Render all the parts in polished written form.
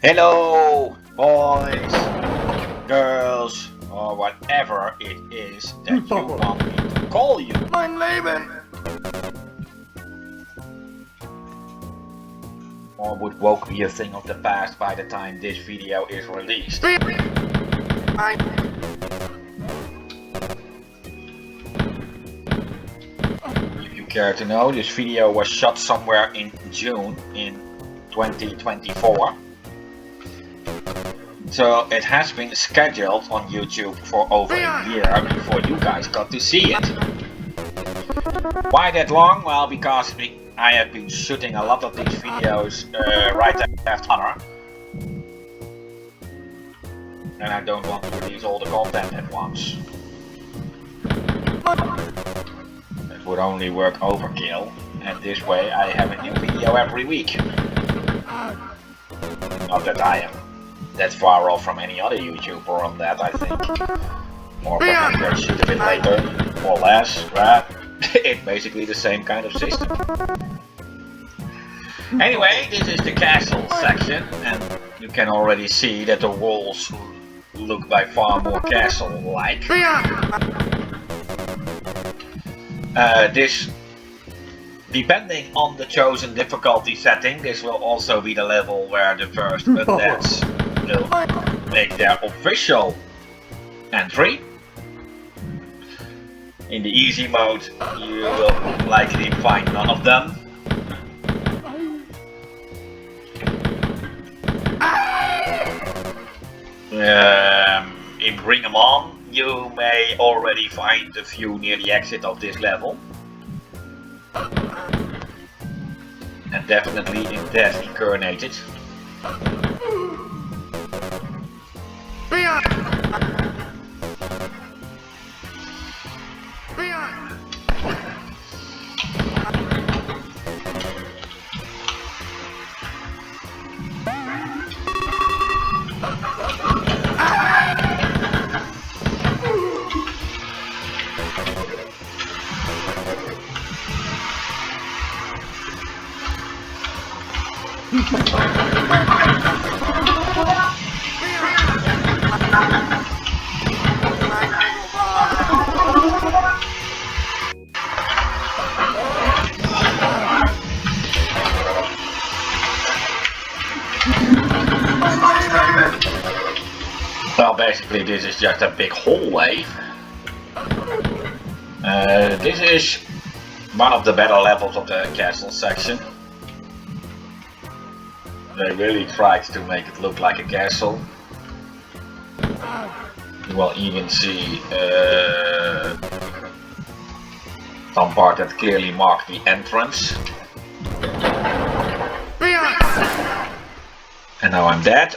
Hello, boys, girls, or whatever it is that you want me to call you. Mein Leben! Or would woke be a thing of the past by the time this video is released. If you care to know, this video was shot somewhere in June in 2024. So it has been scheduled on YouTube for over a year before you guys got to see it. Why that long? Well, because I have been shooting a lot of these videos right after honor. And I don't want to release all the content at once. It would only work overkill, and this way I have a new video every week. Not that I am that far off from any other YouTuber on that, I think. Or perhaps they shoot a bit later, or less, right? It's basically the same kind of system. Anyway, this is the castle section, and you can already see that the walls look by far more castle-like. This, depending on the chosen difficulty setting, this will also be the level where the first undeads will make their official entry. In the easy mode, you will likely find none of them. In Bring 'em On, you may already find a few near the exit of this level. And definitely in Death Incarnated. Well, basically this is just a big hallway. This is one of the better levels of the castle section. They really tried to make it look like a castle. You will even see some part that clearly mark the entrance. And now I'm dead.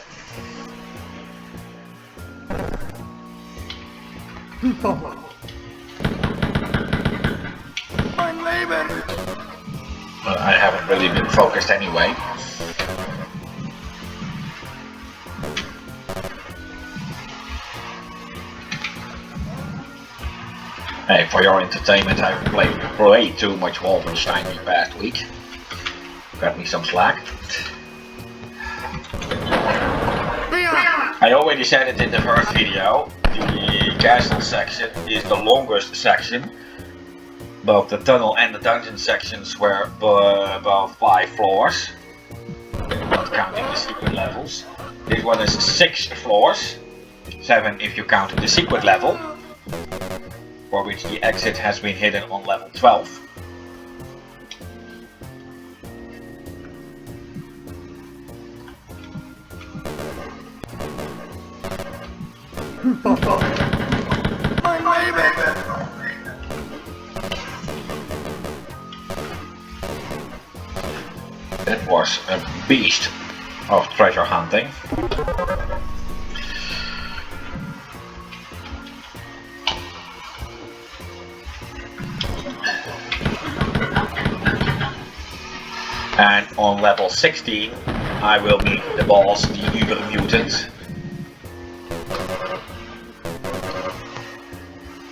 I haven't really been focused anyway. Hey, for your entertainment, I've played way too much Wolfenstein the past week. Got me some slack. I already said it in the first video, the castle section is the longest section. Both the tunnel and the dungeon sections were about 5 floors, not counting the secret levels. This one is 6 floors, 7 if you count the secret level, for which the exit has been hidden on level 12. That was a beast of treasure hunting. And on level 16 I will meet the boss, the Uber Mutant.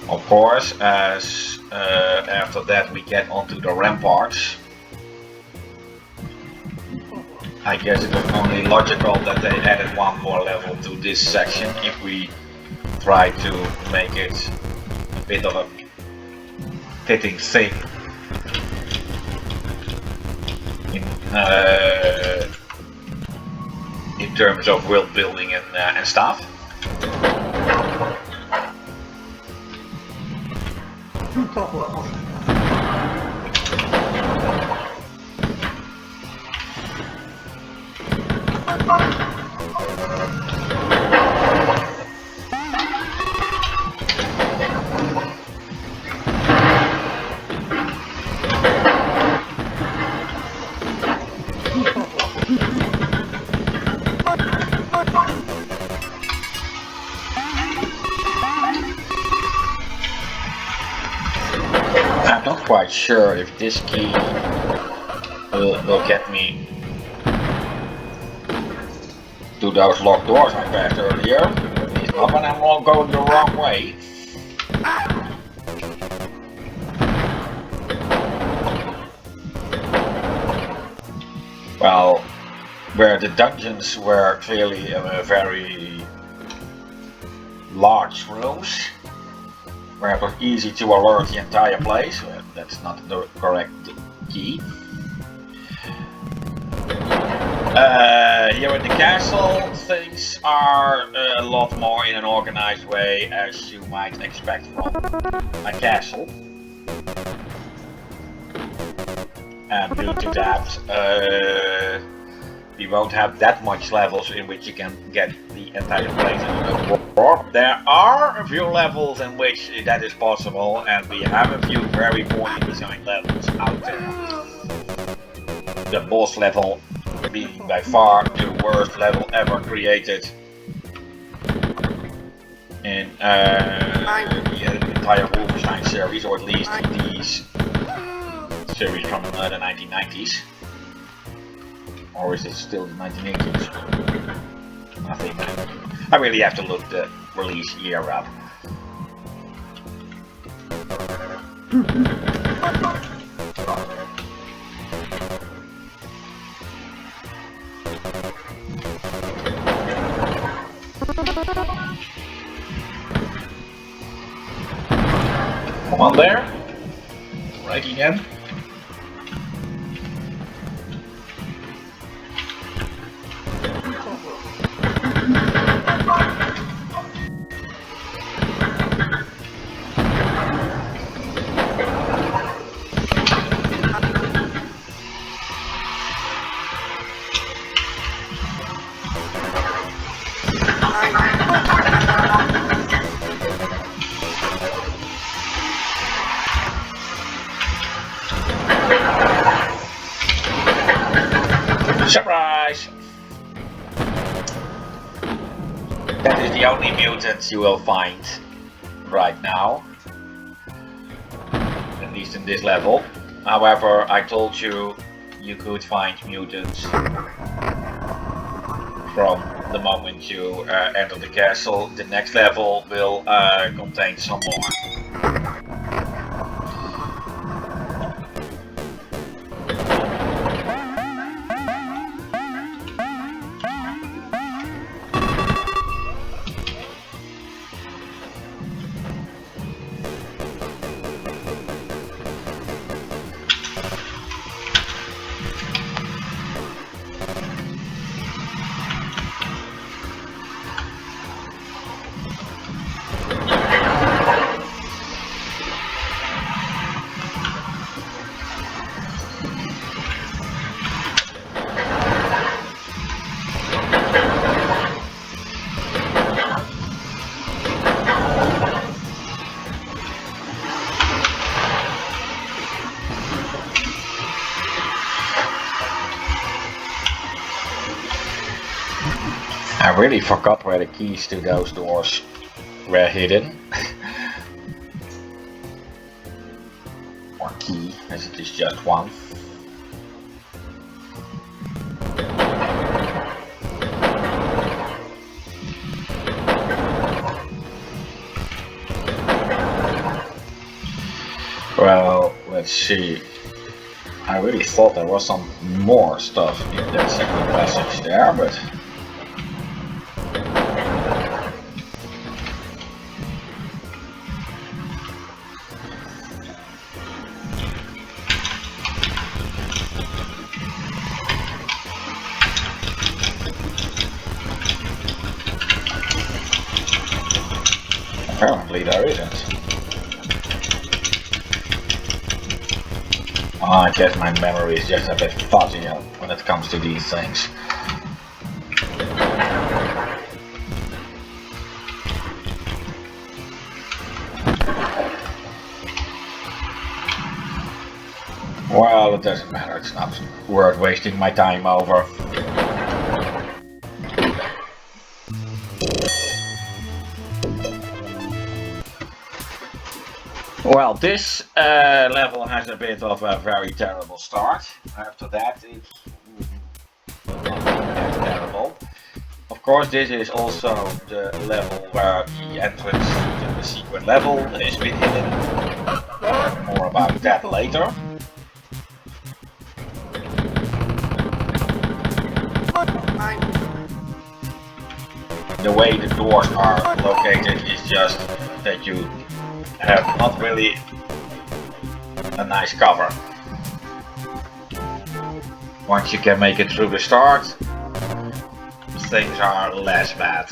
Of course, as after that we get onto the ramparts. I guess it was only logical that they added one more level to this section if we try to make it a bit of a fitting thing in terms of world building and stuff. I'm not quite sure if this key will get me to those locked doors I passed earlier. At least not when I'm all going the wrong way. Well, where the dungeons were clearly very large rooms, where it was easy to alert the entire place. That's not the correct key. Here in the castle, things are a lot more in an organized way, as you might expect from a castle. And due to that, we won't have that much levels in which you can get the entire place in a war. There are a few levels in which that is possible, and we have a few very poorly designed levels out there. The boss level being by far the worst level ever created in the entire Wolfenstein series, or at least these series from the 1990s. Or is it still the 1980s? I think I really have to look the release year up. Come on there. Right again. Surprise! That is the only mutant you will find right now, at least in this level. However, I told you you could find mutants from the moment you enter the castle. The next level will contain some more. I really forgot where the keys to those doors were hidden. Or key, as it is just one. Well, let's see. I really thought there was some more stuff in that second passage there, but... apparently there isn't. I guess my memory is just a bit fuzzy when it comes to these things. Well, it doesn't matter, it's not worth wasting my time over. Well, this level has a bit of a very terrible start. After that, it's not that terrible. Of course, this is also the level where the entrance to the secret level is been hidden. More about that later. The way the doors are located is just that you have not really a nice cover. Once you can make it through the start, things are less bad.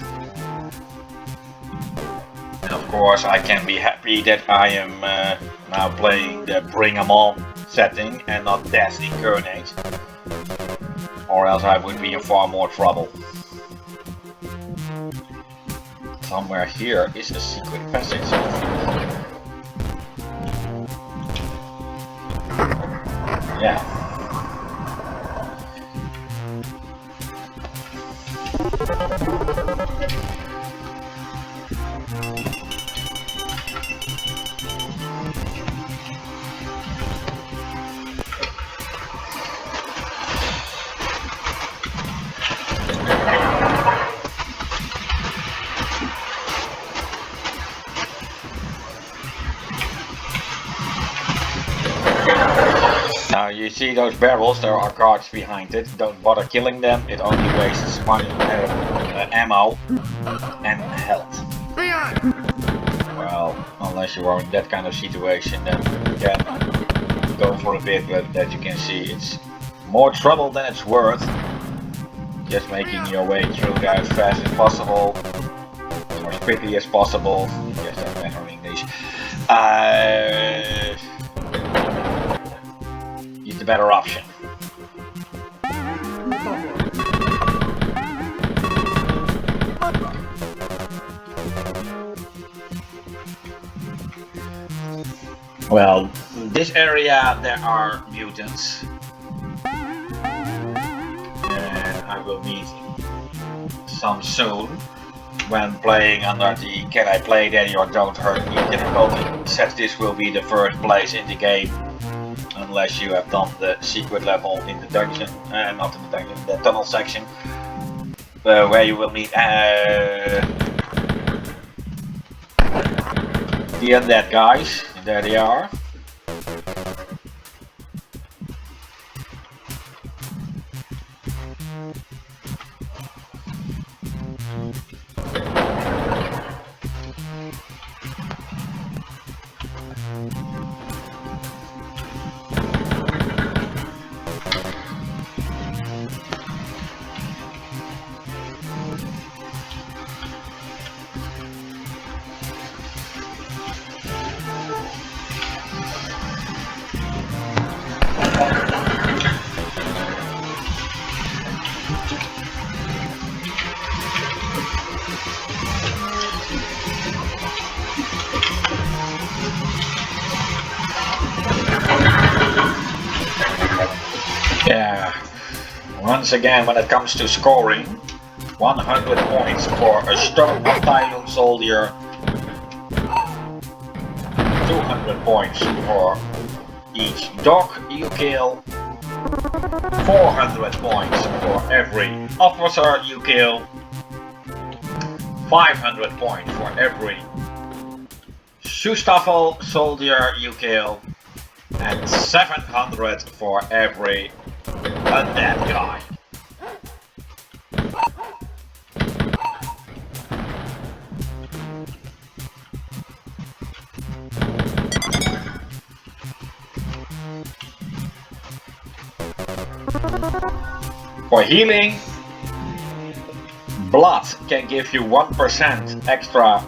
And of course I can be happy that I am now playing the Bring 'em On setting and not Death Incarnate, or else I would be in far more trouble. Somewhere here is a secret passage. Yeah. Now you see those barrels, there are guards behind it. Don't bother killing them, it only wastes money, ammo and health. Well, unless you are in that kind of situation, then you can go for a bit, but as you can see it's more trouble than it's worth. Just making your way through that as fast as possible, or as quickly as possible. Yes, that's better in English. Is the better option. Well, this area there are mutants, and I will meet some soon when playing under the Can I Play Daddy or Don't Hurt Me difficulty, since this will be the first place in the game unless you have done the secret level in the dungeon, not in the dungeon, the tunnel section, where you will meet the undead guys. There they are. Yeah, once again when it comes to scoring, 100 points for a Stone Battalion soldier, 200 points for each dog you kill, 400 points for every officer you kill, 500 points for every Schustaffel soldier you kill, And 700 for every undead guy. For healing, blood can give you 1% extra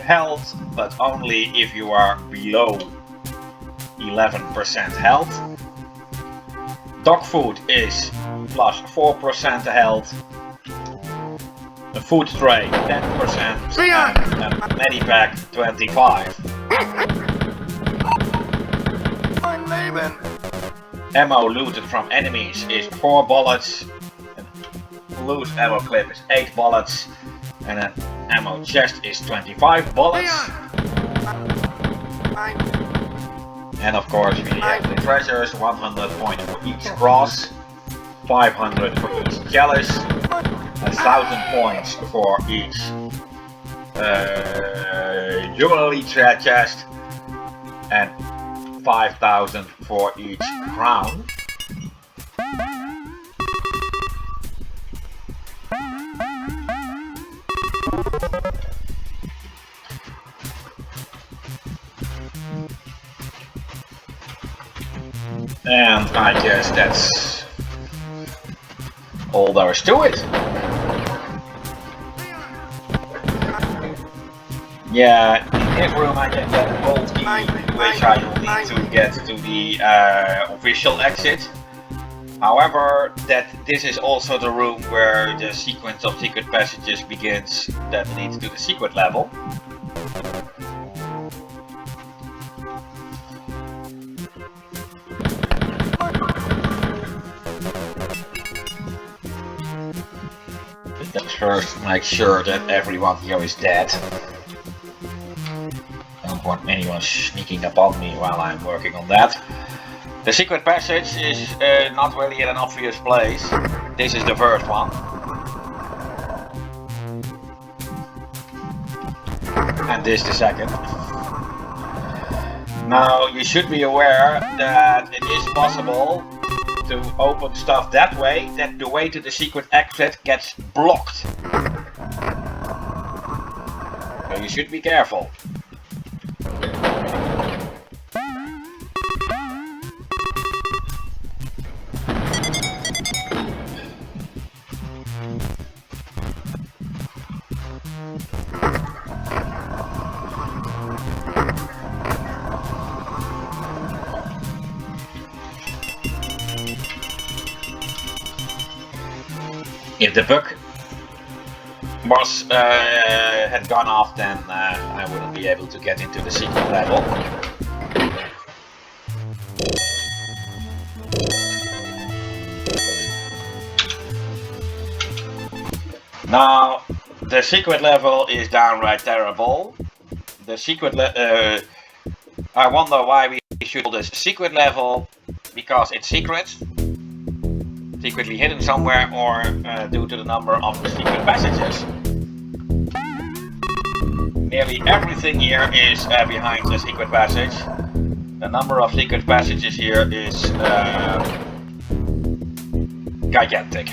health, but only if you are below 11% health. Dog food is plus 4% health. The food tray 10% and a medipack 25%. Ammo looted from enemies is 4 bullets. Loose ammo clip is 8 bullets. And an ammo chest is 25 bullets. And of course we have the treasures, 100 points for each cross, 500 for each chalice, 1000 points for each jewelry chest, and 5,000 for each crown. And I guess that's all there is to it. Yeah, in this room I can get a gold key, which I will need to get to the official exit. However, this is also the room where the sequence of secret passages begins that leads to the secret level. Let's first make sure that everyone here is dead. Don't want anyone sneaking upon me while I'm working on that. The secret passage is not really in an obvious place. This is the first one. And this the second. Now you should be aware that it is possible to open stuff that way, that the way to the secret exit gets blocked. So you should be careful. If the bug was had gone off, then I wouldn't be able to get into the secret level. Now, the secret level is downright terrible. The secret I wonder why we should call this secret level, because it's secret. Secretly hidden somewhere, or due to the number of secret passages. Nearly everything here is behind a secret passage. The number of secret passages here is gigantic.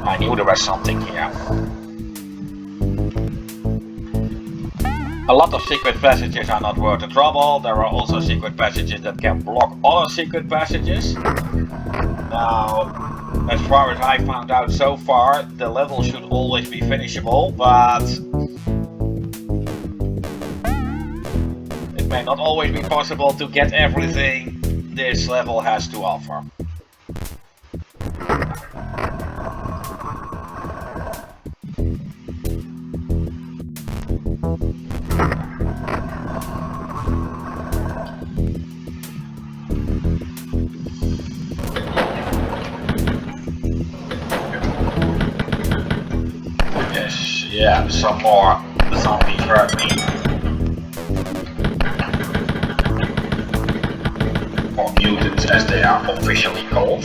I knew there was something here. A lot of secret passages are not worth the trouble. There are also secret passages that can block other secret passages. Now, as far as I found out so far, the level should always be finishable, but it may not always be possible to get everything this level has to offer. Yeah, some more zombies hurt me. Or mutants as they are officially called.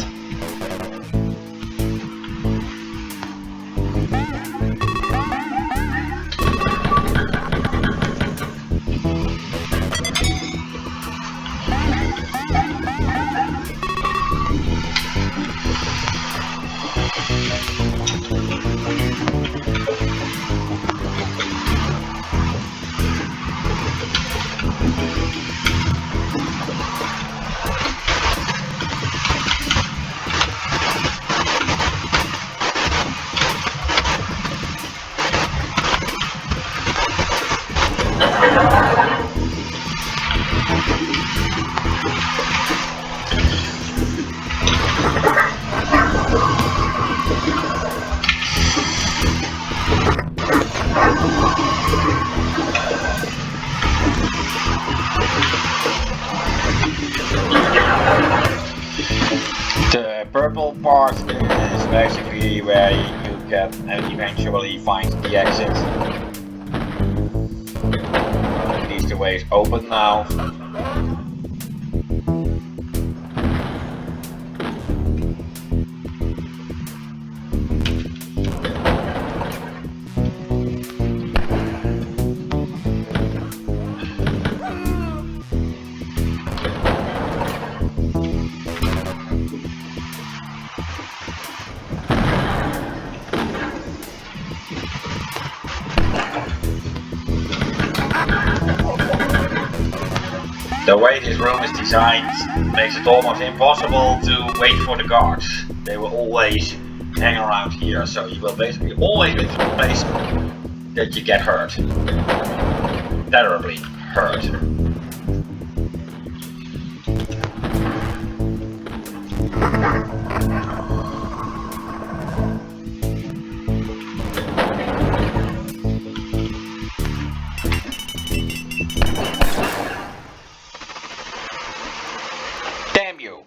The purple part is basically where you can eventually find the exit. At least the way is open now. The way this room is designed makes it almost impossible to wait for the guards. They will always hang around here, so you will basically always be in a place that you get hurt. Terribly hurt. Damn you!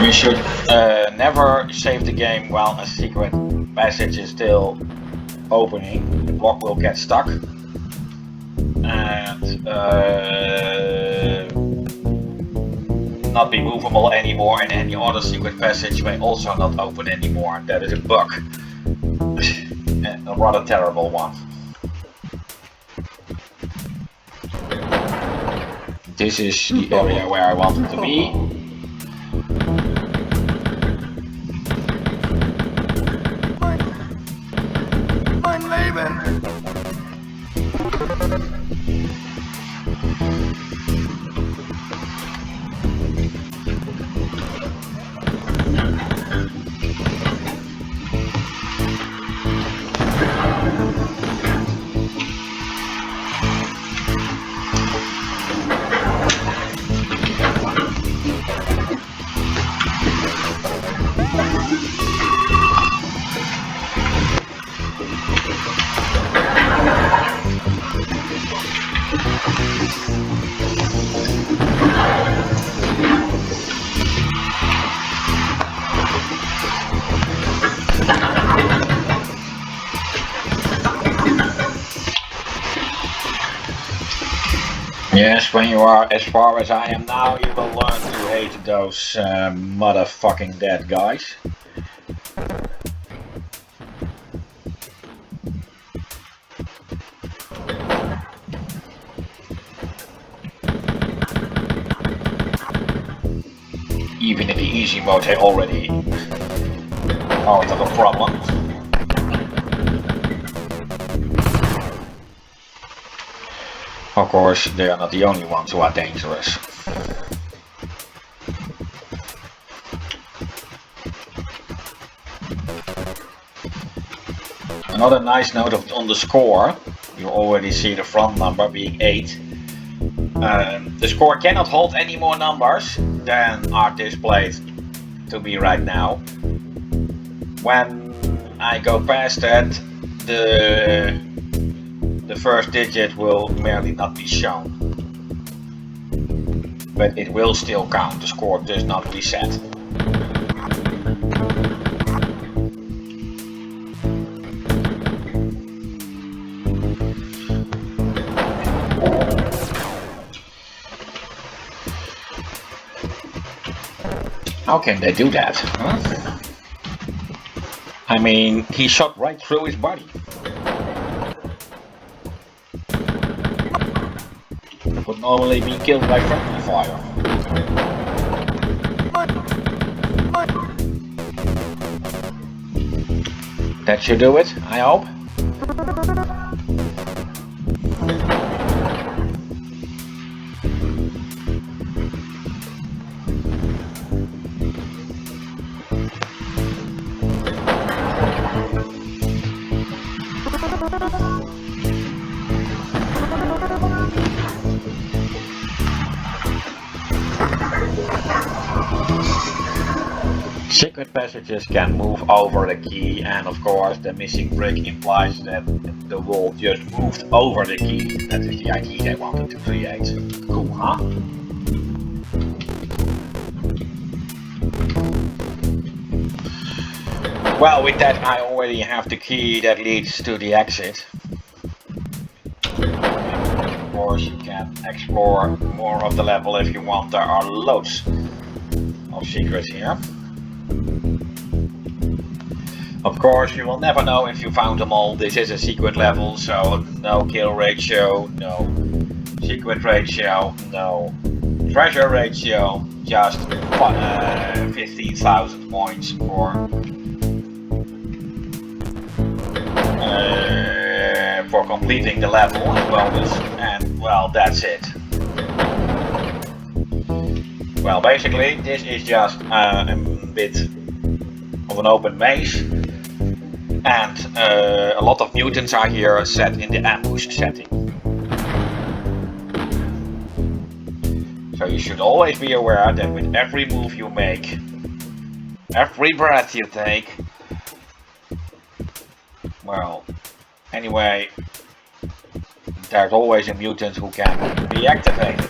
You should never save the game while a secret passage is still opening. The block will get stuck. And not be movable anymore, and any other secret passage may also not open anymore. That is a bug. And a rather terrible one. This is the area where I wanted to be. Yes, when you are as far as I am now, you will learn to hate those motherfucking dead guys. Even in the easy mode, they already are not a problem. Of course, they are not the only ones who are dangerous. Another nice note on the score, you already see the front number being 8. The score cannot hold any more numbers than are displayed to me right now. When I go past that, the first digit will merely not be shown. But it will still count, the score does not reset. How can they do that? Huh? I mean, he shot right through his body. Would normally be killed by friendly fire. That should do it, I hope. Secret passages can move over the key, and of course the missing brick implies that the wall just moved over the key. That is the idea they wanted to create. Cool, huh? Well, with that I already have the key that leads to the exit. Of course you can explore more of the level if you want. There are loads of secrets here. Of course, you will never know if you found them all. This is a secret level, so no kill ratio, no secret ratio, no treasure ratio, just 15,000 points for completing the level as bonus, and well, that's it. Well, basically, this is just a bit of an open maze. And a lot of mutants are here set in the ambush setting. So you should always be aware that with every move you make, every breath you take, well, anyway, there's always a mutant who can be activated.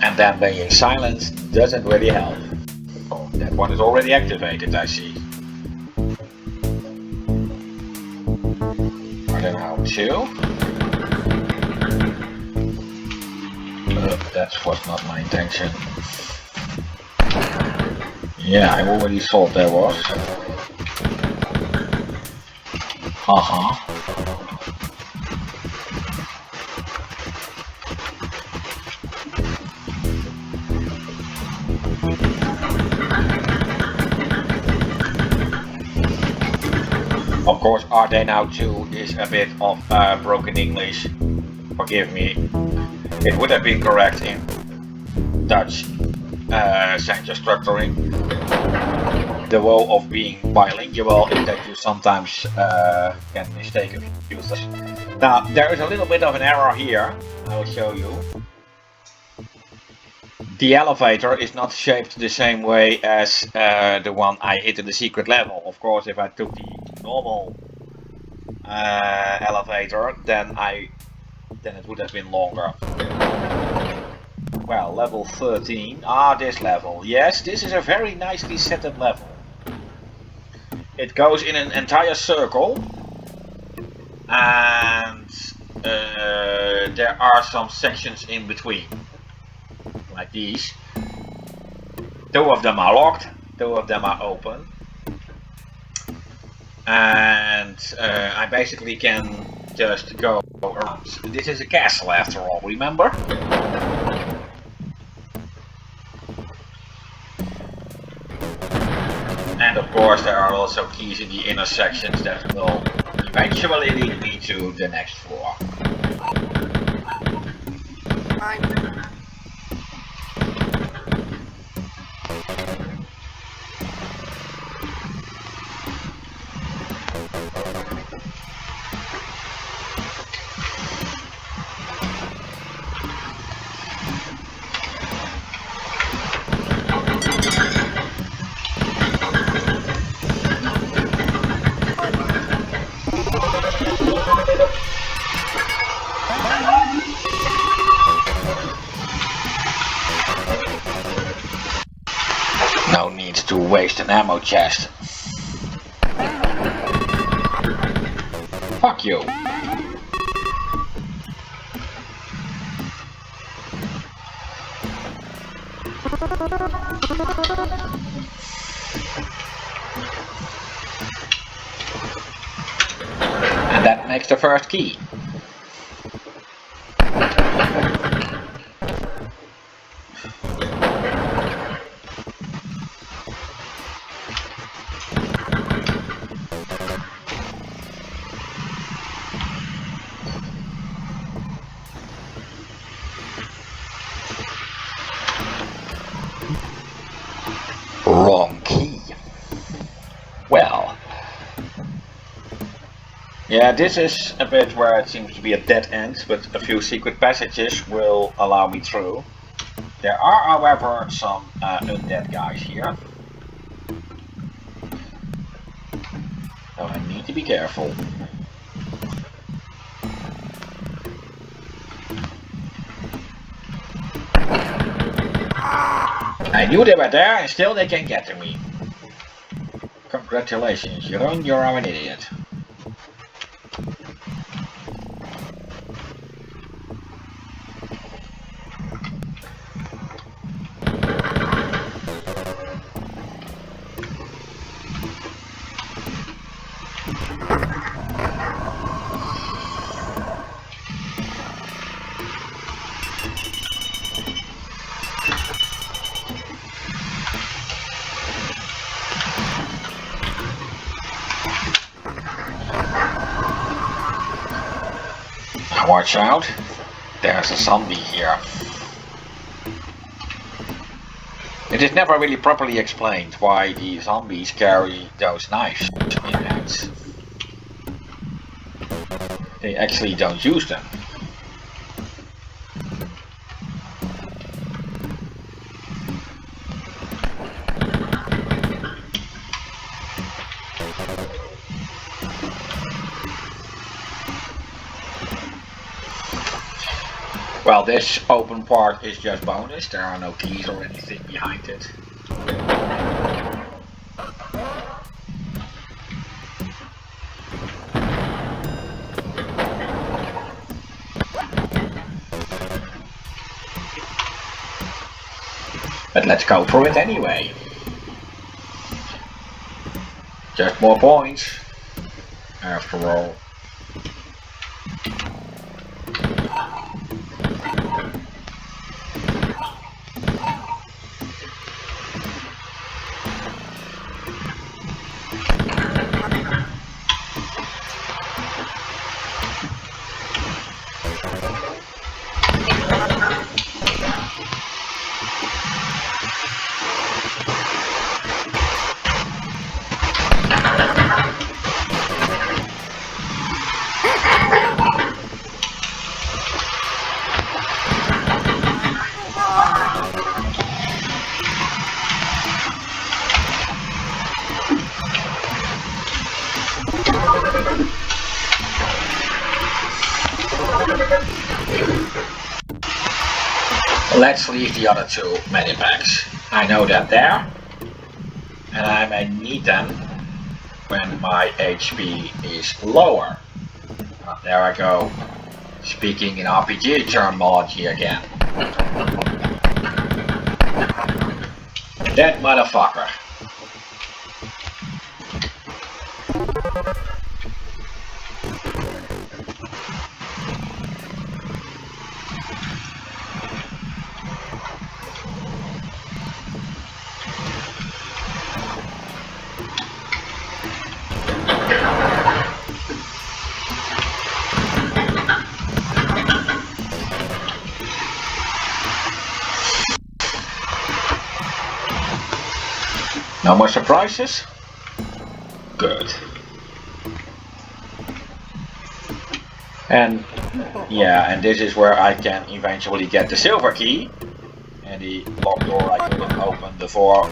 And then being silenced doesn't really help. Oh, that one is already activated, I see. I don't know how to. That was not my intention. Yeah, I already thought there was. Haha. Of course, Are They Now 2 is a bit of broken English. Forgive me. It would have been correct in Dutch sentence structuring. The woe of being bilingual is that you sometimes can mistake a few things. Now, there is a little bit of an error here. I will show you. The elevator is not shaped the same way as the one I hit in the secret level. Of course, if I took the normal elevator, then it would have been longer. Well, level 13. Ah, this level. Yes, this is a very nicely set up level. It goes in an entire circle, and there are some sections in between. Like these. 2 of them are locked, 2 of them are open. And I basically can just go around. This is a castle after all, remember? And of course there are also keys in the inner sections that will eventually lead me to the next floor. No need to waste an ammo chest. Fuck you. And that makes the first key. Wrong key. Well. Yeah, this is a bit where it seems to be a dead end, but a few secret passages will allow me through. There are, however, some undead guys here. So I need to be careful. I knew they were there and still they can get to me. Congratulations, Jeroen, you're an idiot. Watch out, there's a zombie here. It is never really properly explained why the zombies carry those knives in hands. They actually don't use them. Well, this open part is just bonus, there are no keys or anything behind it. But let's go through it anyway. Just more points, after all. Let's leave the other two medipacks. I know that there, and I may need them when my HP is lower. There I go, speaking in RPG terminology again. That motherfucker. No more surprises? Good. And yeah, and this is where I can eventually get the silver key. And the locked door I couldn't open before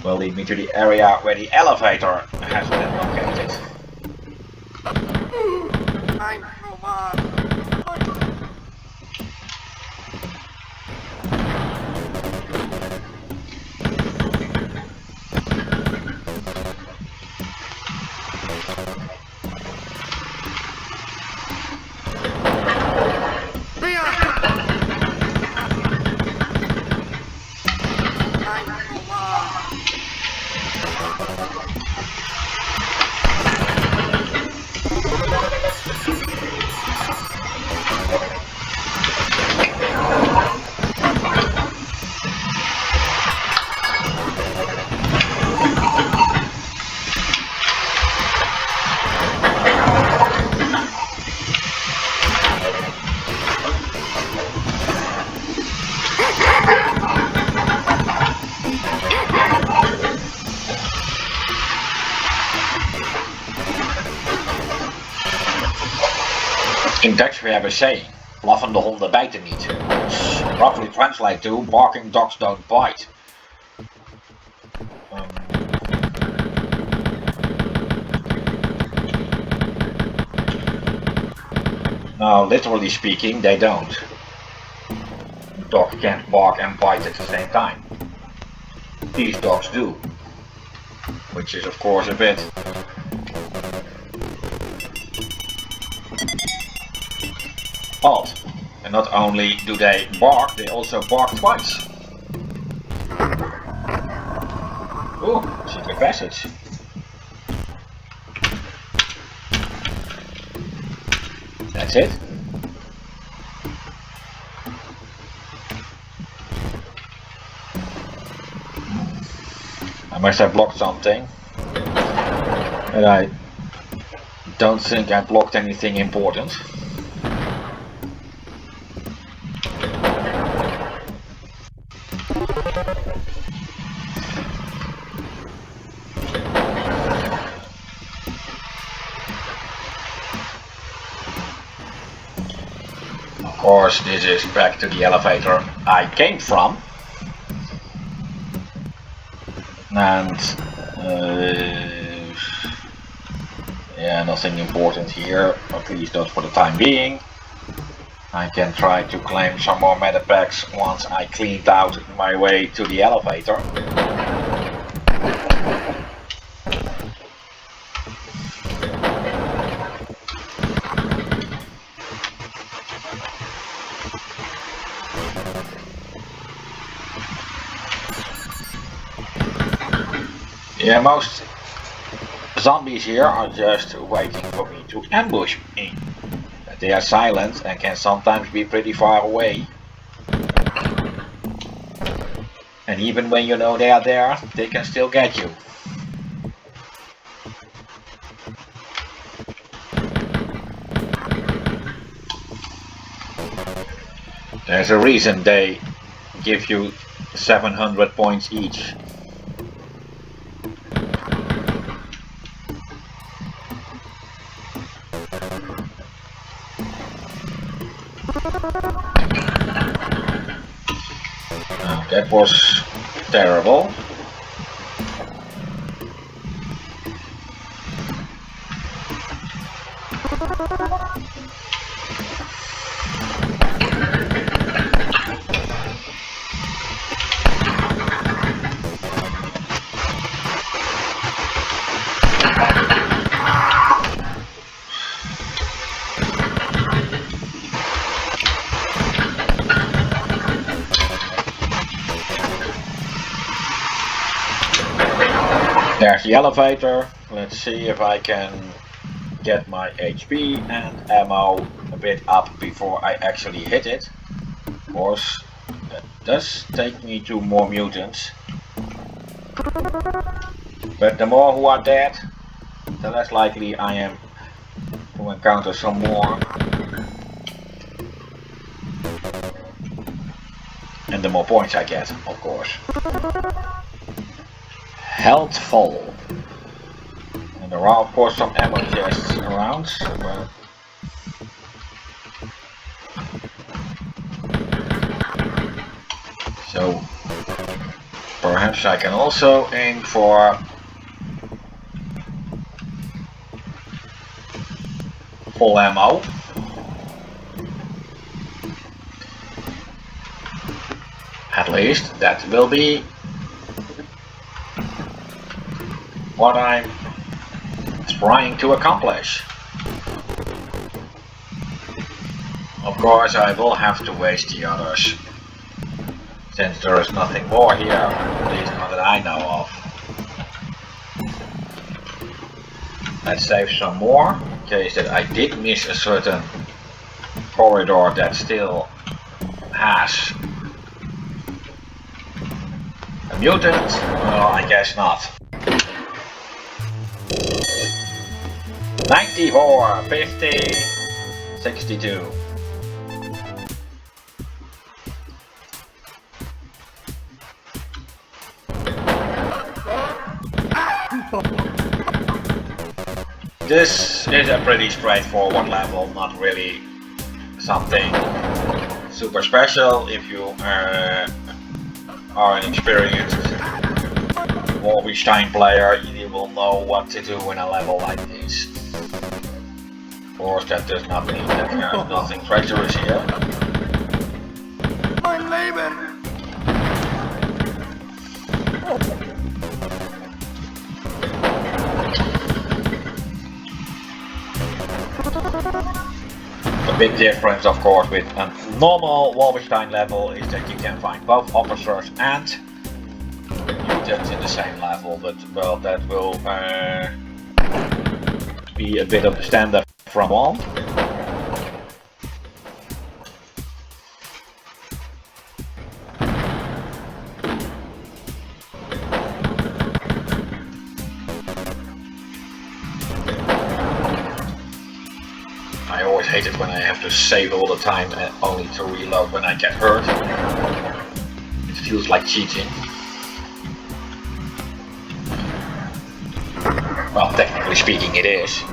will lead me to the area where the elevator has been located. In Dutch we have a saying, blaffende honden bijten niet. Which roughly translates to, barking dogs don't bite. Now, literally speaking, they don't. The dog can't bark and bite at the same time. These dogs do. Which is of course a bit odd. And not only do they bark, they also bark twice. Ooh, secret passage. That's it. I must have blocked something. But I don't think I blocked anything important. Of course, this is back to the elevator I came from. And yeah, nothing important here, at least not for the time being. I can try to claim some more medipacks once I cleaned out my way to the elevator. Yeah, most zombies here are just waiting for me to ambush me. They are silent and can sometimes be pretty far away. And even when you know they are there, they can still get you. There's a reason they give you 700 points each. That was terrible. There's the elevator. Let's see if I can get my HP and ammo a bit up before I actually hit it. Of course, that does take me to more mutants. But the more who are dead, the less likely I am to encounter some more. And the more points I get, of course. Healthful. And there are of course some ammo chests around, but so perhaps I can also aim for full ammo. At least that will be what I'm trying to accomplish. Of course I will have to waste the others, since there is nothing more here, at least not that I know of. Let's save some more, in case that I did miss a certain corridor that still has a mutant. Well, I guess not. 94, 50, 62. This is a pretty straightforward level, not really something super special. If you are an experienced Wolfenstein player, you will know what to do in a level like this. Of course, that does not mean that there's nothing treacherous here. Mein Leben! The big difference, of course, with a normal Wolfenstein level is that you can find both officers and mutants in the same level, but well, that will be a bit of the standard from on. I always hate it when I have to save all the time and only to reload when I get hurt. It feels like cheating. Well, technically speaking it is.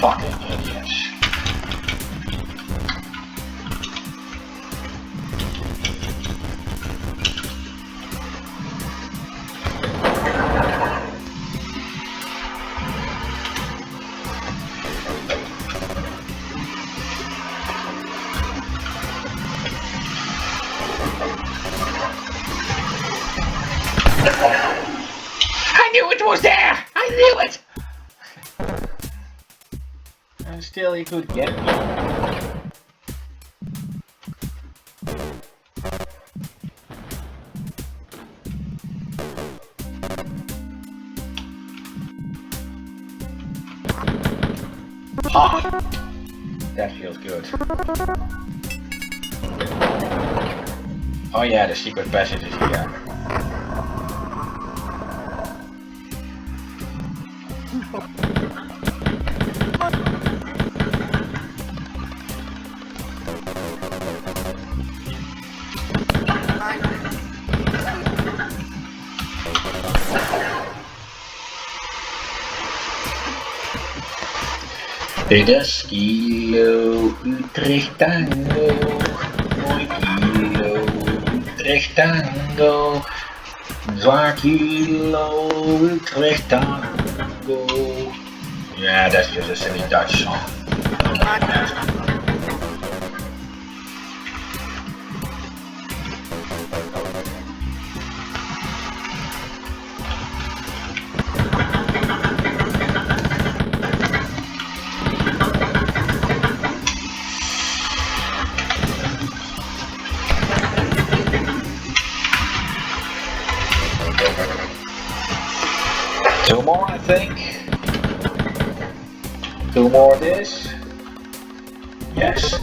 Fucking idiots. I knew it was there! I knew it! And still he could get me. Ah! That feels good. Oh yeah, the secret passage is here. Pedas kilo Utrecht tango, mooi kilo Utrecht tango, zwaar kilo Utrecht tango. Yeah, that's just a silly Dutch song. Two more, I think. Two more of this. Yes.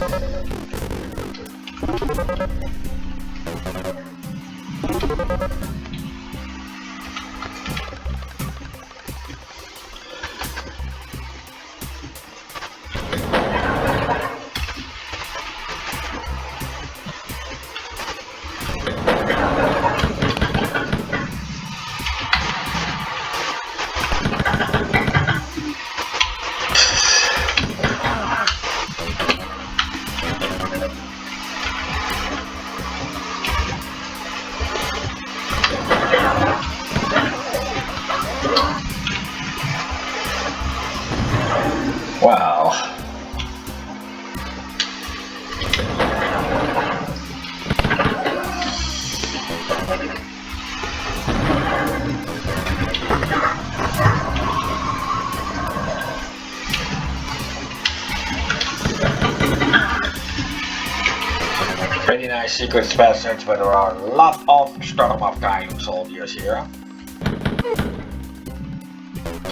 nice secret passage where there are a lot of Stormafkaim soldiers here.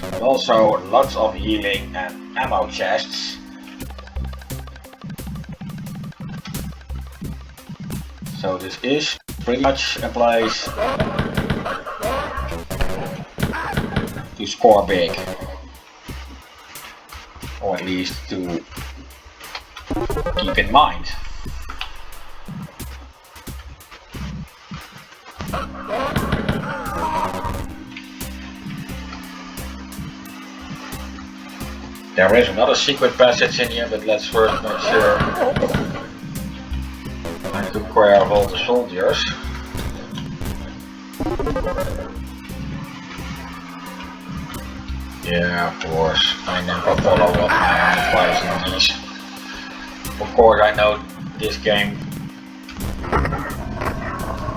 But also lots of healing and ammo chests. So this is pretty much a place to score big. Or at least to keep in mind. There is another secret passage in here, but let's first make sure I took care of all the soldiers. Yeah, of course. I never follow what my advice on these. Of course, I know this game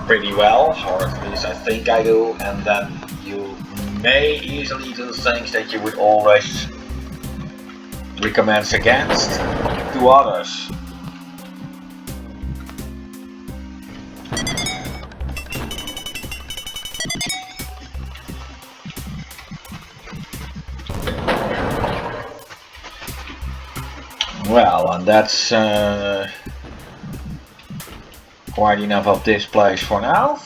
pretty well, or at least I think I do, and then you may easily do things that you would always recommend against to others. Well, and that's quite enough of this place for now.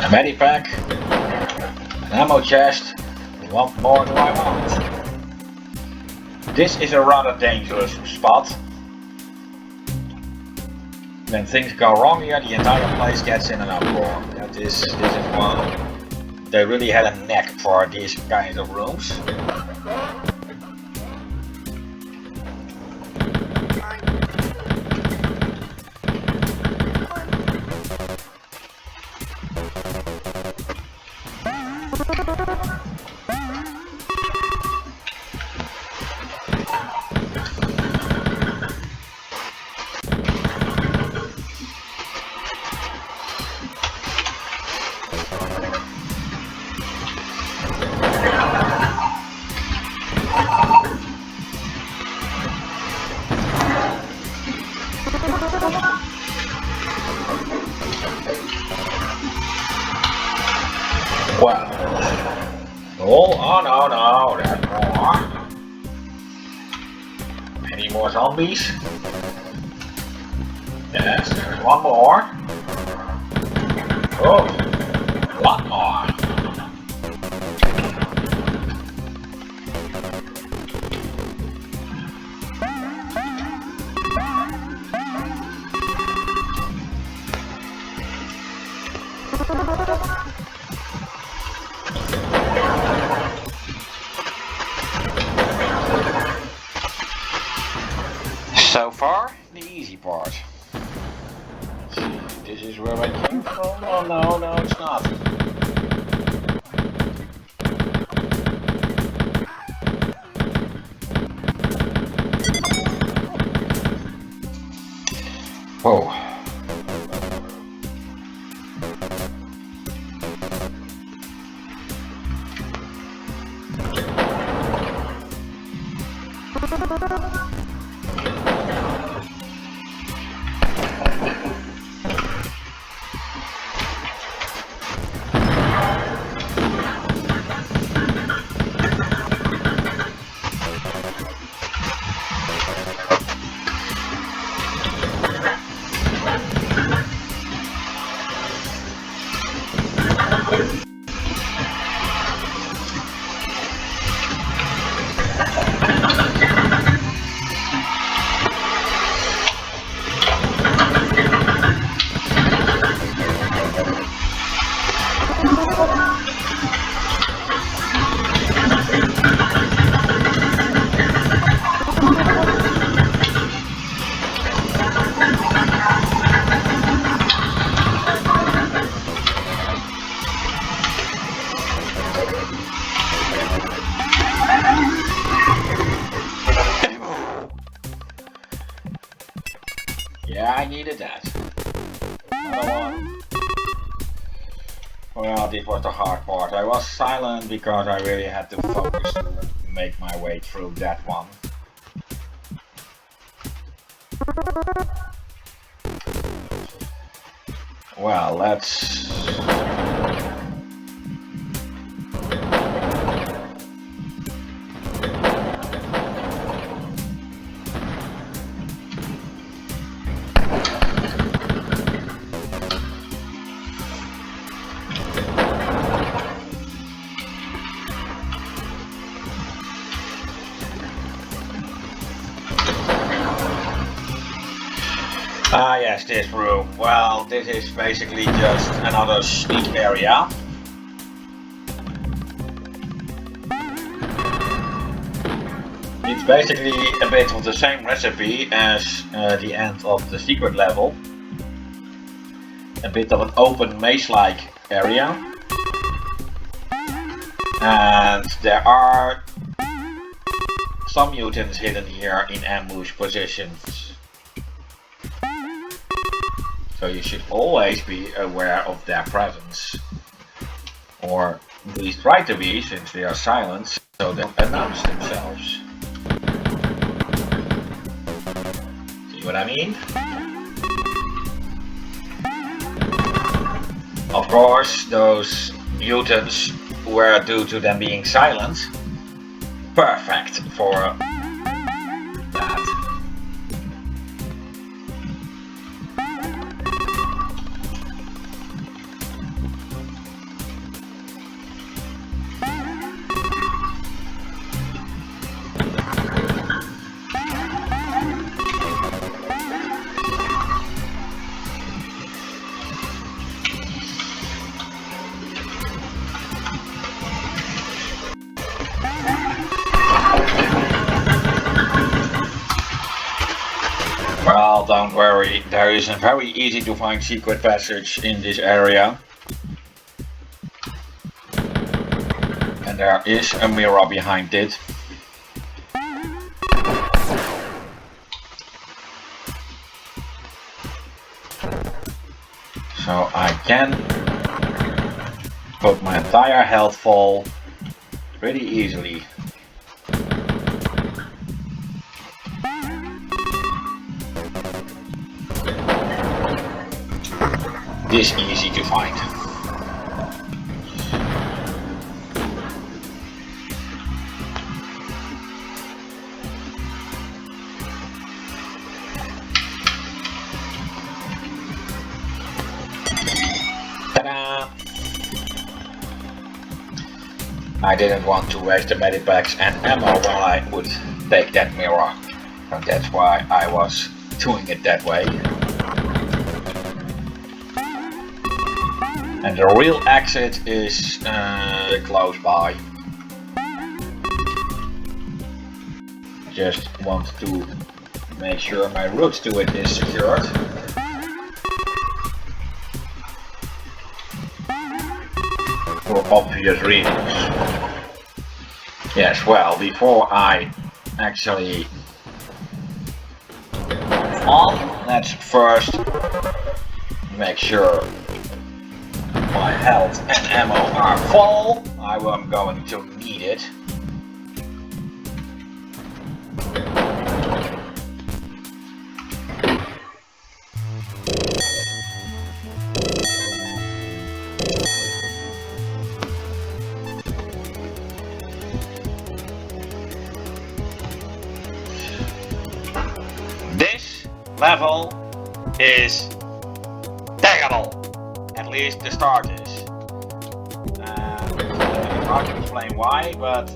A medipack, an ammo chest. What more do I want? This is a rather dangerous spot. When things go wrong here, the entire place gets in an uproar. This is one. They really had a knack for these kinds of rooms. Well, oh no, there's more. Any more zombies? Yes, there's one more. Oh, a lot more. So far, the easy part. Let's see, this is where I came from. Oh no, it's not. Whoa. did that. Another one. Well, this was the hard part. I was silent because I really had to focus to make my way through that one. Well, let's... Ah yes, this room. Well, this is basically just another sneak area. It's basically a bit of the same recipe as the end of the secret level. A bit of an open maze-like area. And there are some mutants hidden here in ambush positions. So you should always be aware of their presence. Or at least try to be, since they are silent, so they don't announce themselves. See what I mean? Of course, those mutants were, due to them being silent, perfect for that. Well, don't worry, there is a very easy to find secret passage in this area. And there is a mirror behind it. So I can put my entire health full pretty easily. This easy to find. Ta-da! I didn't want to waste the medipacks and ammo while I would take that mirror, and that's why I was doing it that way. And the real exit is close by. Just want to make sure my route to it is secured. For obvious reasons. Yes, well, before I actually fall, let's first make sure my health and ammo are full. I am going to need it. This level is taggable. At least the start is. It's hard to explain why, but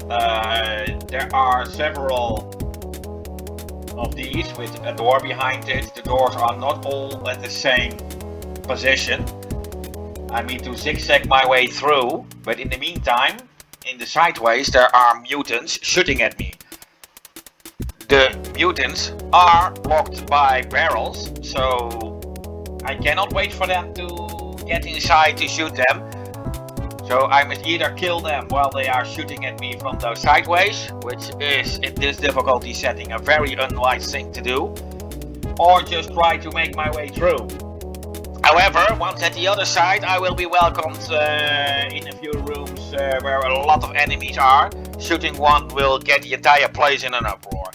there are several of these with a door behind it. The doors are not all at the same position. I need to zigzag my way through, but in the meantime, in the sideways there are mutants shooting at me. The mutants are blocked by barrels, so I cannot wait for them to get inside to shoot them. So I must either kill them while they are shooting at me from those sideways, which is in this difficulty setting a very unwise thing to do. or just try to make my way through. However, once at the other side, I will be welcomed in a few rooms where a lot of enemies are. Shooting one will get the entire place in an uproar.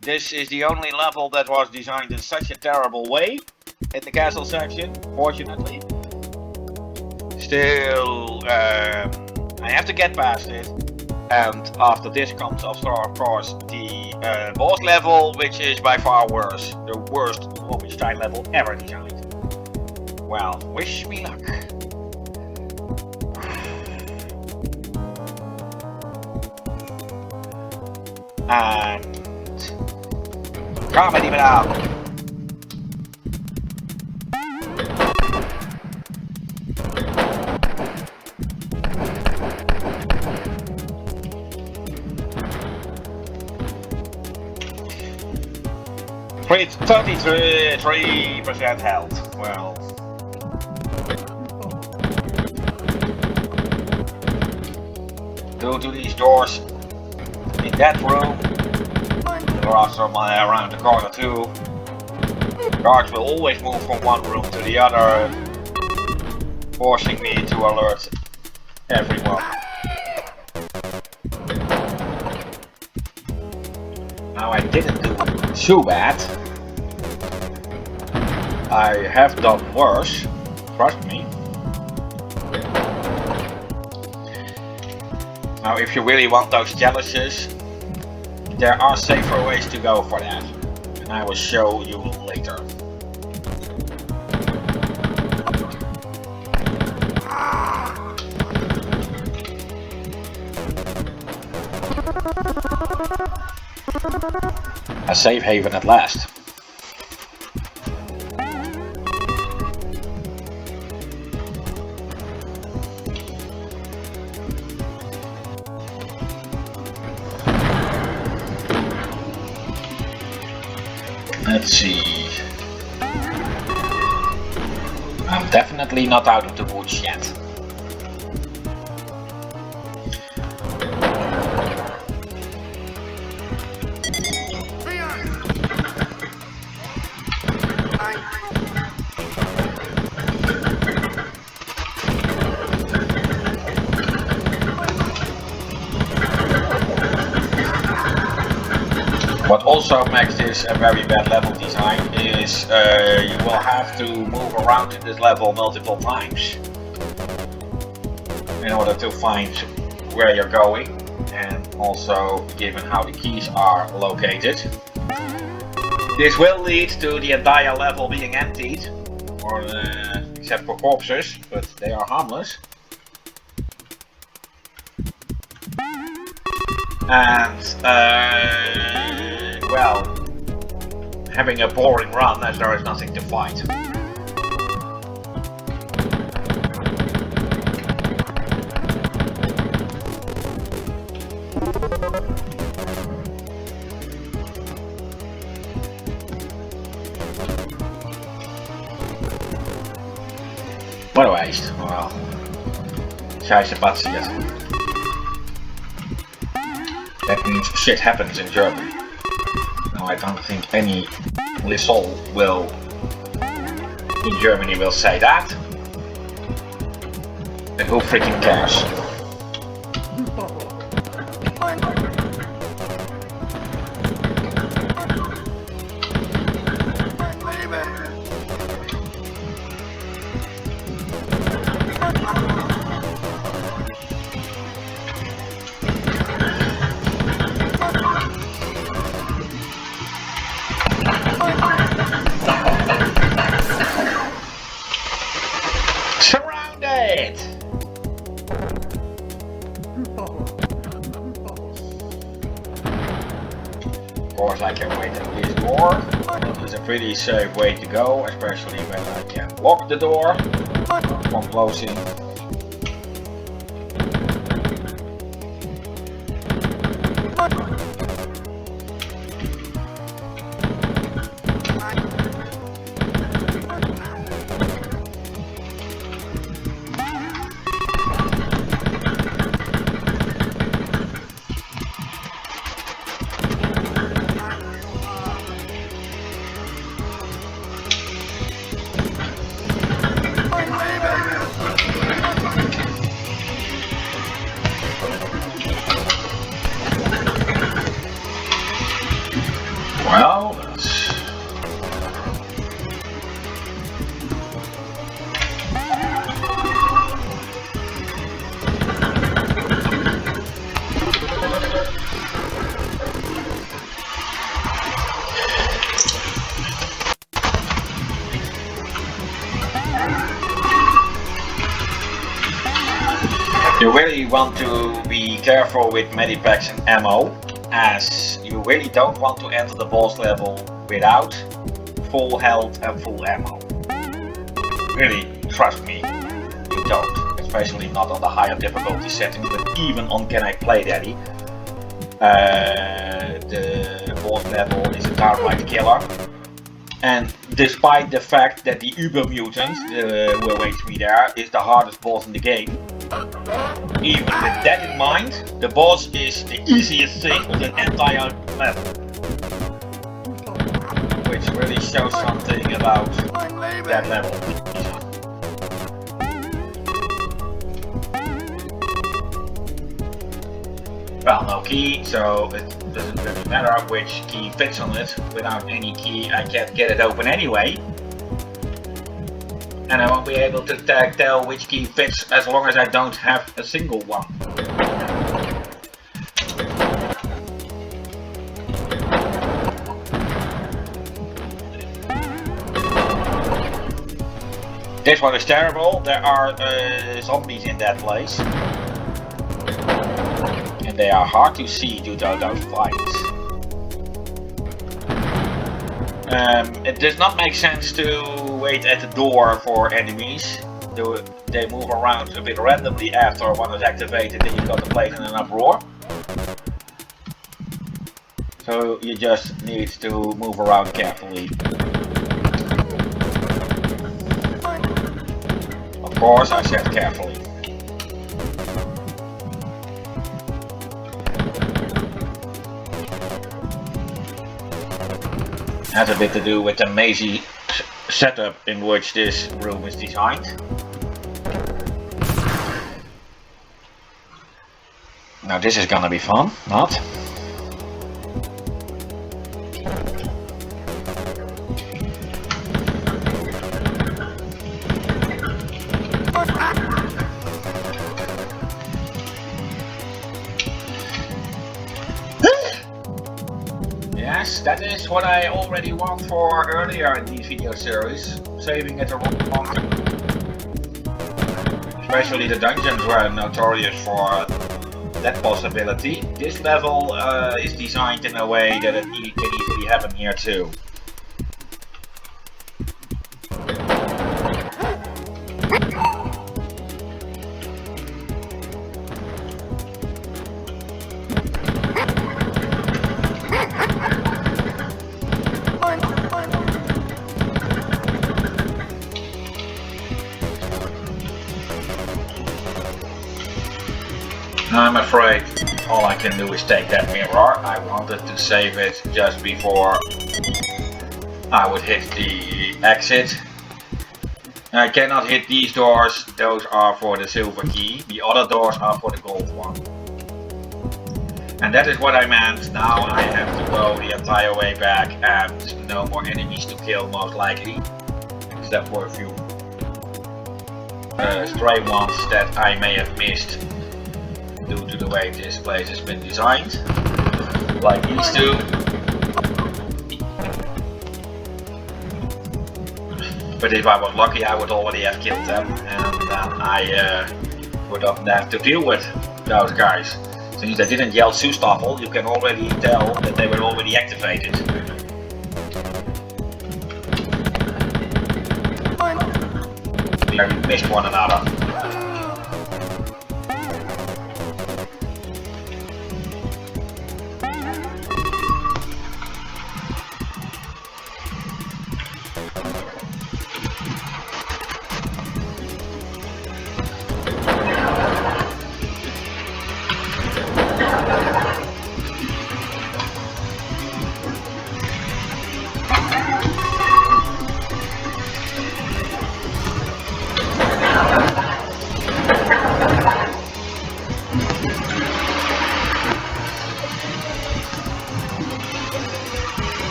This is the only level that was designed in such a terrible way in the castle section, fortunately. Still, I have to get past it. And after this comes, of course, the boss level, which is by far worse. The worst Wolfenstein level ever designed. Well, wish me luck. And kom met die vandaan. With 33% health. Well. Go to these doors. In that room. There are some around the corner too. Guards will always move from one room to the other, forcing me to alert everyone. Now I didn't do too bad. I have done worse, trust me. Now if you really want those jealousies, there are safer ways to go for that, and I will show you later. A safe haven at last. Let's see. I'm definitely not out of the woods yet. What also makes this a very bad level design is you will have to move around in this level multiple times in order to find where you're going, and also given how the keys are located. This will lead to the entire level being emptied, or except for corpses, but they are harmless. And well, having a boring run as there is nothing to fight. What a waste. Well, scheiße passiert. That means shit happens in Germany. Now I don't think any Lissol will in Germany will say that. And who freaking cares? Of course I can wait at this door. It's a pretty safe way to go, especially when I can lock the door from closing. want to be careful with medipacks and ammo, as you really don't want to enter the boss level without full health and full ammo. Really, trust me, you don't. Especially not on the higher difficulty settings, but even on Can I Play Daddy. The boss level is a downright killer. And despite the fact that the Uber Mutant, who awaits me there, is the hardest boss in the game, even with that in mind, the boss is the easiest thing on the entire level. Which really shows something about that level. Well, no key, so it doesn't really matter which key fits on it. Without any key, I can't get it open anyway. And I won't be able to tell which key fits as long as I don't have a single one. This one is terrible. There are zombies in that place. And they are hard to see due to those fights. It does not make sense to wait at the door for enemies. They move around a bit randomly after one is activated and you've got the place in an uproar. So you just need to move around carefully. Of course, I said carefully. Has a bit to do with the mazy setup in which this room is designed. Now this is gonna be fun, not? Yes, that is what I already want for earlier in these video series, saving it a long time. Especially the dungeons were notorious for that possibility. This level is designed in a way that it can easily happen here too. I'm afraid all I can do is take that mirror. I wanted to save it just before I would hit the exit. I cannot hit these doors, those are for the silver key. The other doors are for the gold one. And that is what I meant. Now I have to go the entire way back and no more enemies to kill most likely. Except for a few stray ones that I may have missed due to the way this place has been designed, like these two. But if I was lucky, I would already have killed them, and then I would not have to deal with those guys. Since they didn't yell Zustafel, you can already tell that they were already activated. We missed one another.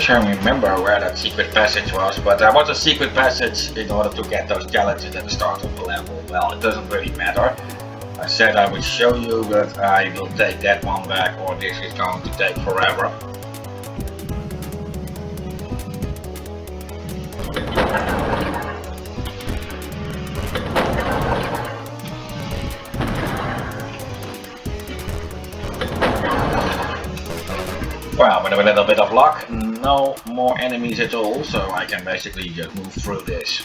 wish I remember where that secret passage was, but there was a secret passage in order to get those challenges at the start of the level. Well, it doesn't really matter. I said I would show you, but I will take that one back, or this is going to take forever. Well, with a little bit of luck, no more enemies at all, so I can basically just move through this.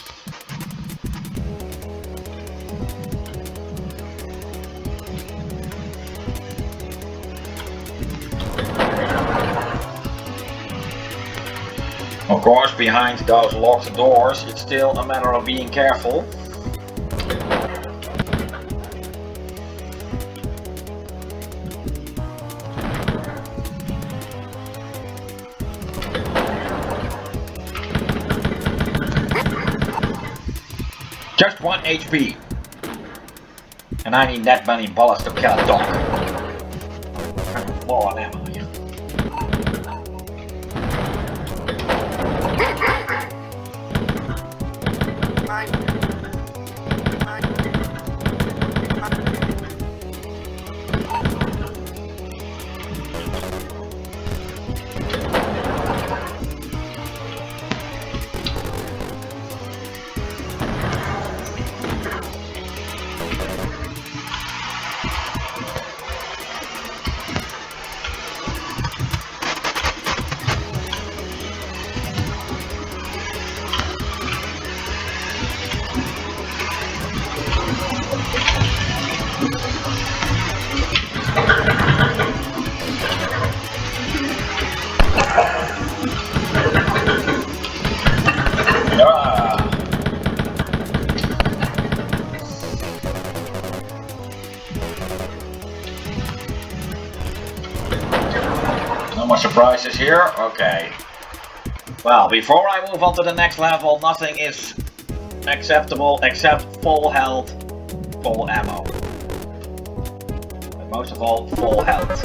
Of course, behind those locked doors, it's still a matter of being careful. Just 1 HP. And I need that many bullets to kill a dog. More on ammo. No more surprises here? Okay. Well, before I move on to the next level, nothing is acceptable except full health, full ammo. But most of all, full health.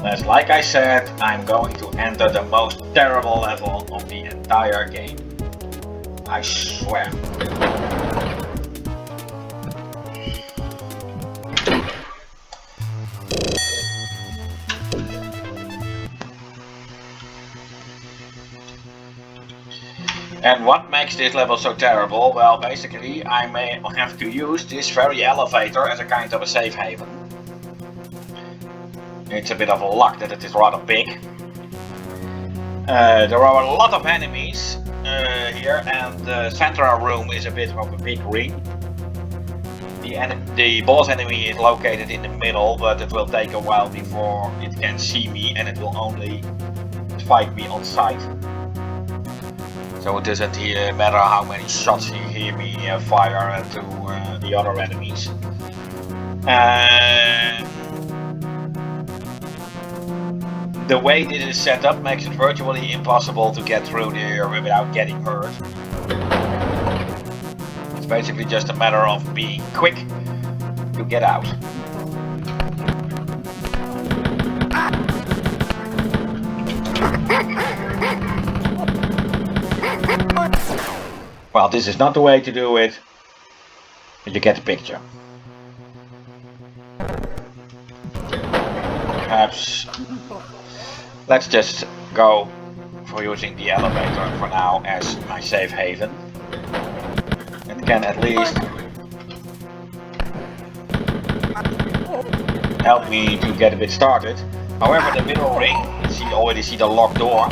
As like I said, I'm going to enter the most terrible level of the entire game. I swear. And what makes this level so terrible? Well, basically, I may have to use this very elevator as a kind of a safe haven. It's a bit of luck that it is rather big. There are a lot of enemies here, and the central room is a bit of a big ring. The boss enemy is located in the middle, but it will take a while before it can see me, and it will only fight me on sight. So it doesn't matter how many shots you hear me fire to the other enemies. The way this is set up makes it virtually impossible to get through there without getting hurt. It's basically just a matter of being quick to get out. Well, this is not the way to do it, but you get the picture. Perhaps let's just go for using the elevator for now as my safe haven. It can at least help me to get a bit started. However, the middle ring, you already see the locked door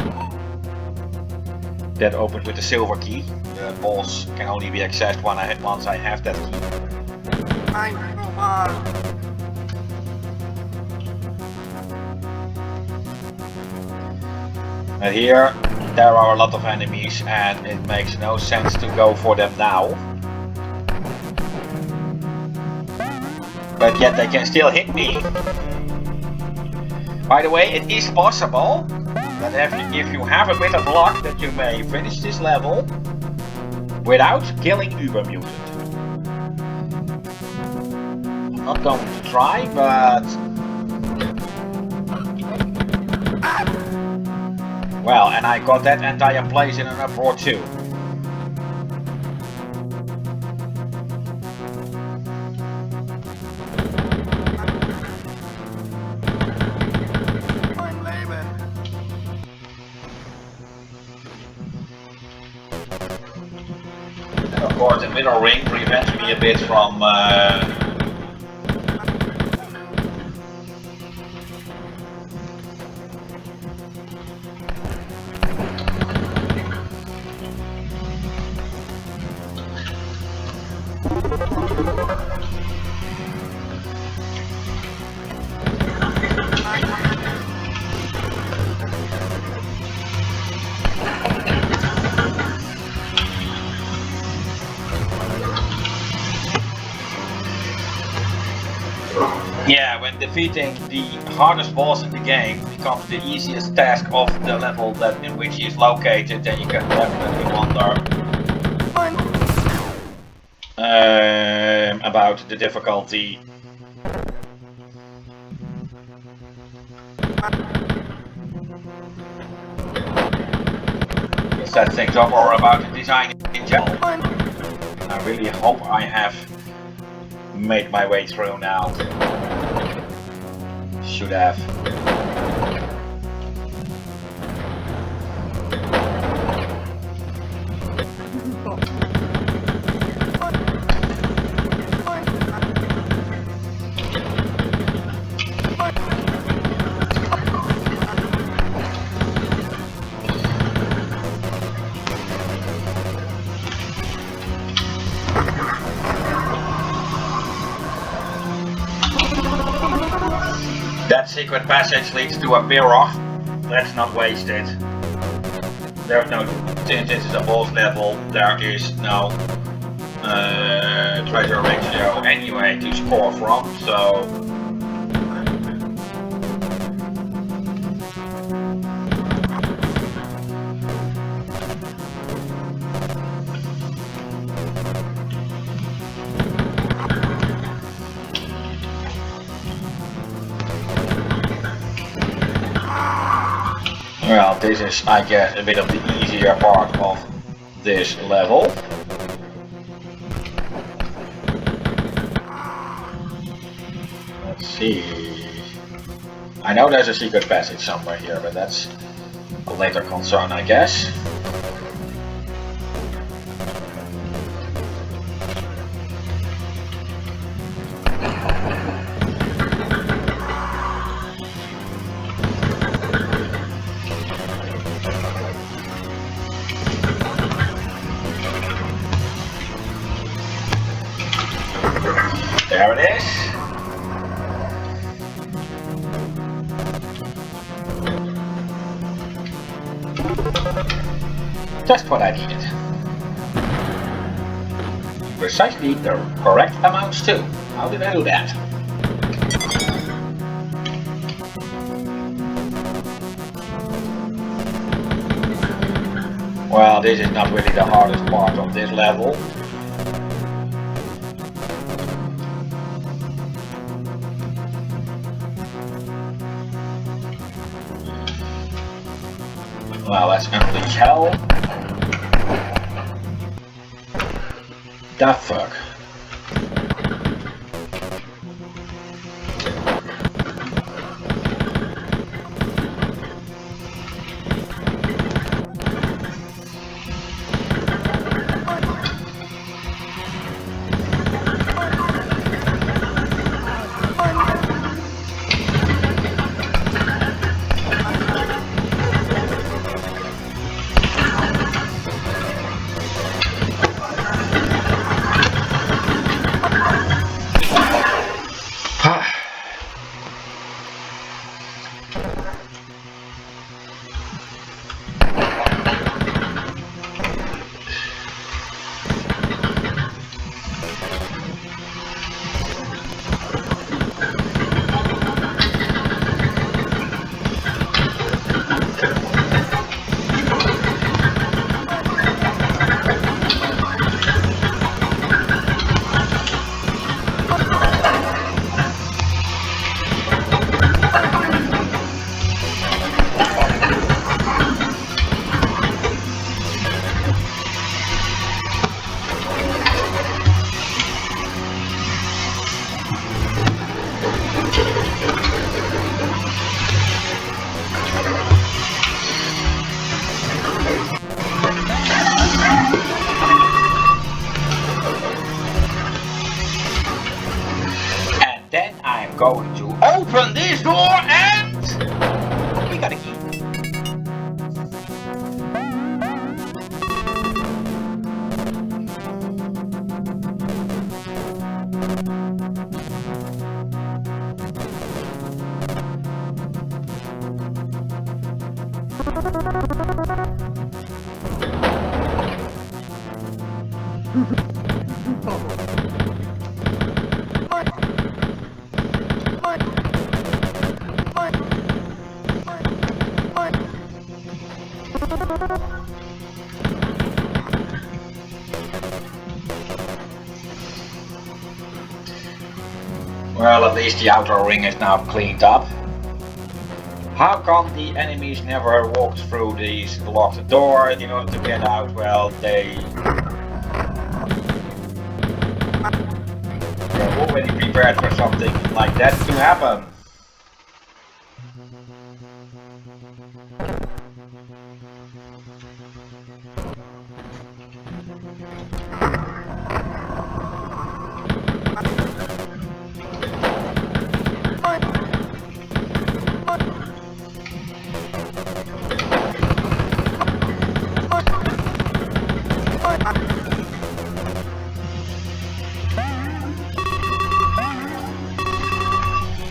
that opens with the silver key. The boss can only be accessed once I have that key. And here there are a lot of enemies and it makes no sense to go for them now. But yet they can still hit me. By the way, it is possible that if you have a bit of luck that you may finish this level without killing Ubermutant. I'm not going to try, but Well, and I got that entire place in an uproar too. And of course, the middle ring prevents me a bit from yeah, when defeating the hardest boss in the game becomes the easiest task of the level that in which he is located, then you can definitely wonder about the difficulty. Set things up, or about the design in general. I really hope I have made my way through now. Should have. That secret passage leads to a mirror. Let's not waste it. There's no, since this is a boss level, there is no treasure ratio anyway to score from, so well, this is, I guess, a bit of the easier part of this level. Let's see. I know there's a secret passage somewhere here, but that's a later concern, I guess. There it is. Just what I needed. Precisely the correct amounts too. How did I do that? Well, this is not really the hardest part of this level. Well, let's unleash hell. The fuck? I'm going to open this door and we got a key. Well, at least the outer ring is now cleaned up. How come the enemies never walked through these locked doors in order to get out? Well, they're already prepared for something like that to happen.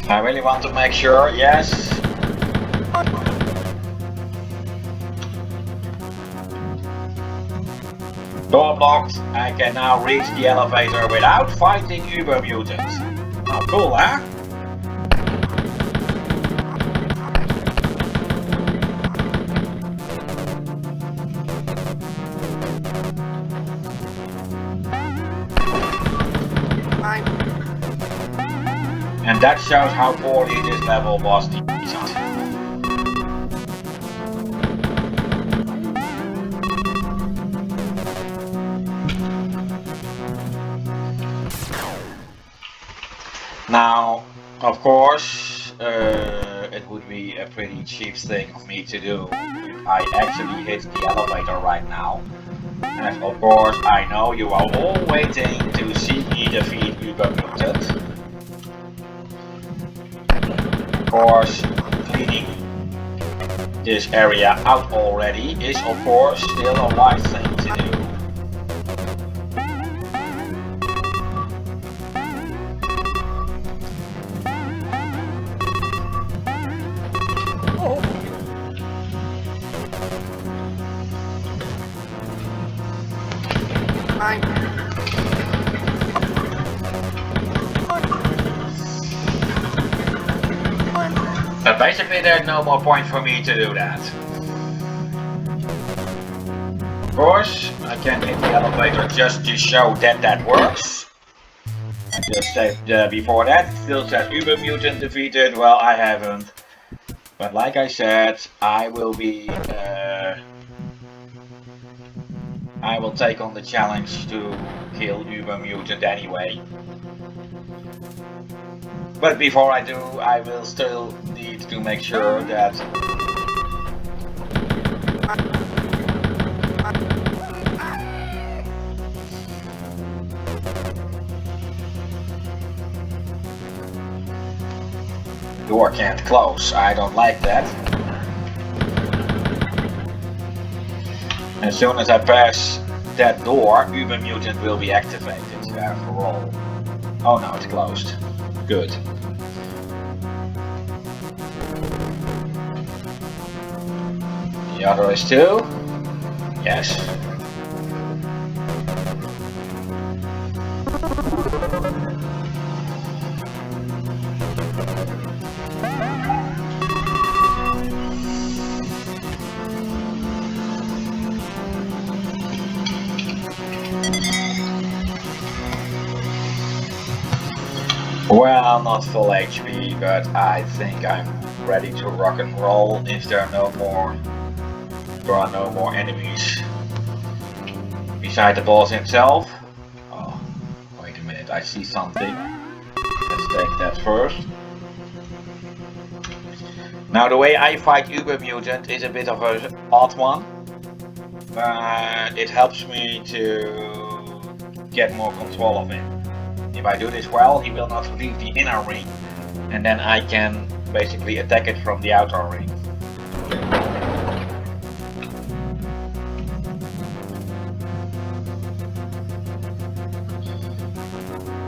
I really want to make sure, yes. Door blocked. I can now reach the elevator without fighting Uber mutants. Oh, cool, huh? And that shows how poorly this level was designed. Now, of course, it would be a pretty cheap thing of me to do if I actually hit the elevator right now. And of course, I know you are all waiting to see me defeat Uber Mutant. Of course, cleaning this area out already is of course still a wise thing to do. But basically there's no more point for me to do that. Of course, I can hit the elevator just to show that that works. I just said before that, it still says Uber Mutant defeated. Well, I haven't. But like I said, I will take on the challenge to kill Uber Mutant anyway. But before I do, I will still need to make sure that door can't close. I don't like that. As soon as I pass that door, Uber Mutant will be activated after all. Oh no, it's closed. Good. The other is too? Yes. Well, not full HP, but I think I'm ready to rock and roll if there are no more enemies beside the boss himself. Oh, wait a minute, I see something. Let's take that first. Now the way I fight Uber Mutant is a bit of an odd one, but it helps me to get more control of him. If I do this well, he will not leave the inner ring, and then I can basically attack it from the outer ring.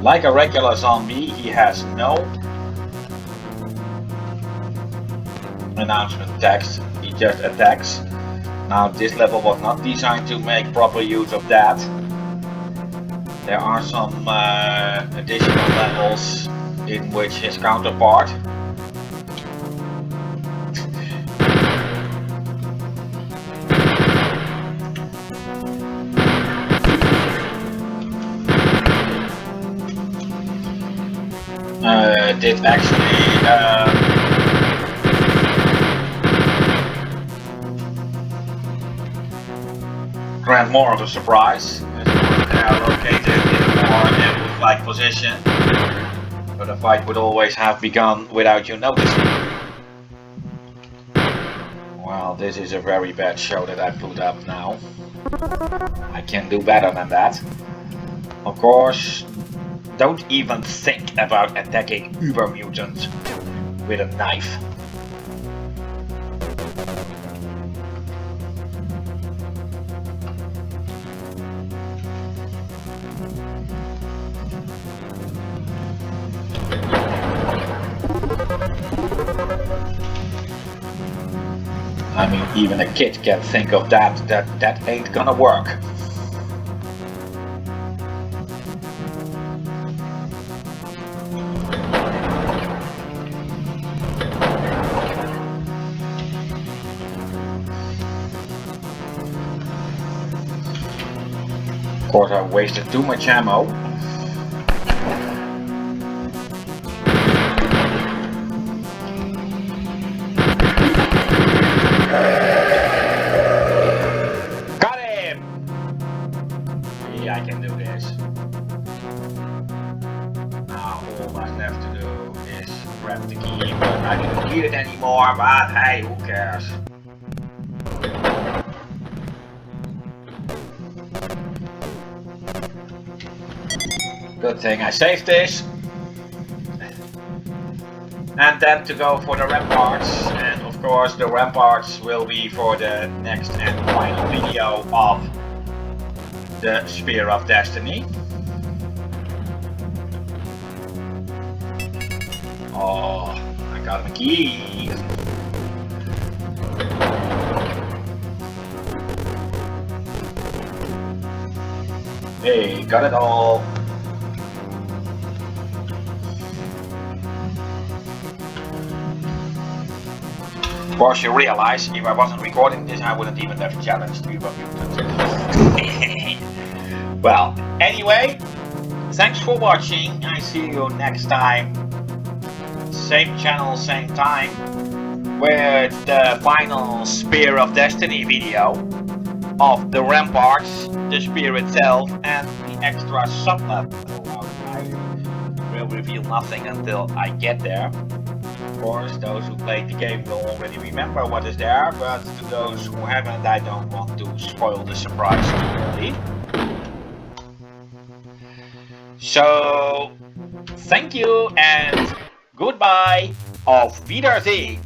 Like a regular zombie, he has no announcement text, he just attacks. Now this level was not designed to make proper use of that. There are some additional levels in which his counterpart did actually grant more of a surprise, as they are located in a more ambush-like position, but the fight would always have begun without you noticing. Well, this is a very bad show that I put up now. I can do better than that. Of course, don't even think about attacking Uber mutants with a knife. I mean, even a kid can think of that. That ain't gonna work. Of course, I wasted too much ammo. Got him! Yeah, I can do this. Now all that's left to do is grab the key, but I don't need it anymore, but hey, who cares? Good thing I saved this. And then to go for the ramparts, and of course the ramparts will be for the next and final video of the Spear of Destiny. Oh, I got the key. Hey, got it all. Of course, you realize if I wasn't recording this, I wouldn't even have challenged Uber Mutants. Well, anyway, thanks for watching. I see you next time. Same channel, same time, with the final Spear of Destiny video of the ramparts, the spear itself, and the extra sub-level. I will reveal nothing until I get there. Of course, those who played the game will already remember what is there, but to those who haven't, I don't want to spoil the surprise too early. So, thank you and goodbye, auf Wiedersehen!